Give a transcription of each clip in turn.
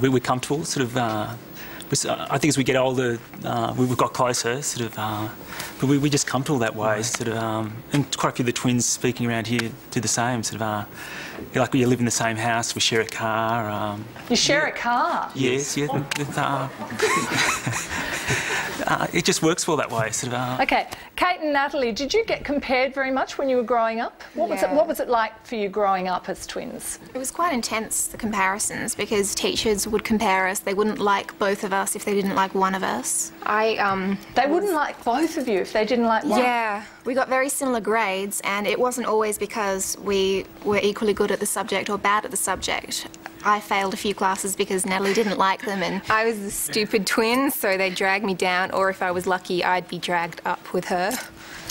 we're comfortable, sort of. I think as we get older, we've got closer, sort of, but we're just comfortable that way, sort of. And quite a few of the twins speaking around here do the same, sort of. Like we live in the same house, we share a car. You share a car? Yes, yeah. It just works well that way, sort of. Okay, Kate and Natalie, did you get compared very much when you were growing up? What was it like for you growing up as twins? It was quite intense, the comparisons, because teachers would compare us. They wouldn't like both of us if they didn't like one of us. They wouldn't like both of you if they didn't like one? Yeah, we got very similar grades, and it wasn't always because we were equally good at the subject or bad at the subject. I failed a few classes because Natalie didn't like them, and I was the stupid twin, so they dragged me down, or if I was lucky, I'd be dragged up with her.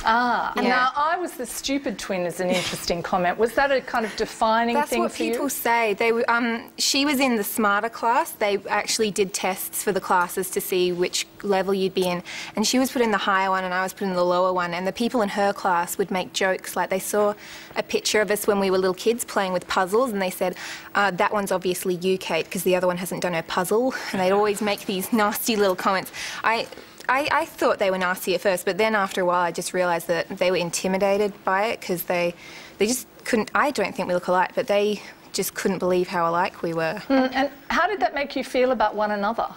And now I was the stupid twin is an interesting comment. Was that a kind of defining thing for you? That's what people say. They were, she was in the smarter class. They actually did tests for the classes to see which level you'd be in. And she was put in the higher one and I was put in the lower one. And the people in her class would make jokes. Like they saw a picture of us when we were little kids playing with puzzles and they said, that one's obviously you, Kate, because the other one hasn't done her puzzle. And they'd always make these nasty little comments. I thought they were nasty at first, but then after a while I just realised that they were intimidated by it because they just couldn't. I don't think we look alike, but they just couldn't believe how alike we were. And how did that make you feel about one another?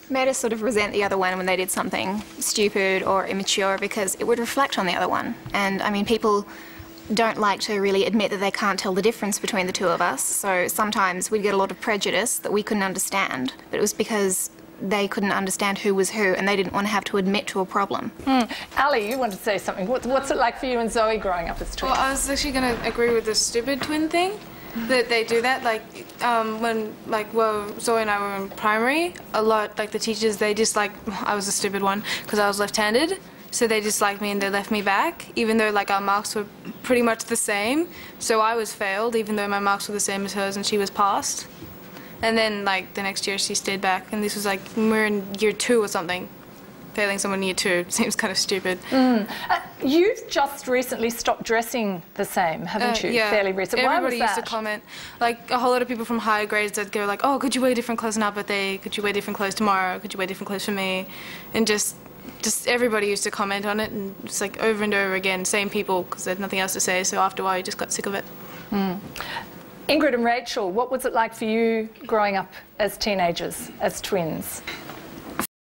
It made us sort of resent the other one when they did something stupid or immature because it would reflect on the other one. And I mean, people don't like to really admit that they can't tell the difference between the two of us. So sometimes we'd get a lot of prejudice that we couldn't understand, but it was because they couldn't understand who was who and they didn't want to have to admit to a problem. Ali, you wanted to say something. What's it like for you and Zoe growing up as twins? Well, I was actually going to agree with the stupid twin thing, that they do that. Like, when, Zoe and I were in primary, a lot, like, the teachers, they just, like, I was the stupid one because I was left-handed, so they disliked me and they left me back, even though, like, our marks were pretty much the same. So I was failed, even though my marks were the same as hers and she was passed. And then, like, the next year she stayed back, and this was, like, when we were in year 2 or something. Failing someone in year 2 seems kind of stupid. You've just recently stopped dressing the same, haven't you? Yeah. Fairly recently. Everybody Why was that? used to comment. Like, a whole lot of people from higher grades that go, like, oh, could you wear different clothes on our birthday? Could you wear different clothes tomorrow? Could you wear different clothes for me? And just everybody used to comment on it, and just, like, over and over again, same people, because they had nothing else to say, so after a while you just got sick of it. Ingrid and Rachel, what was it like for you growing up as teenagers, as twins?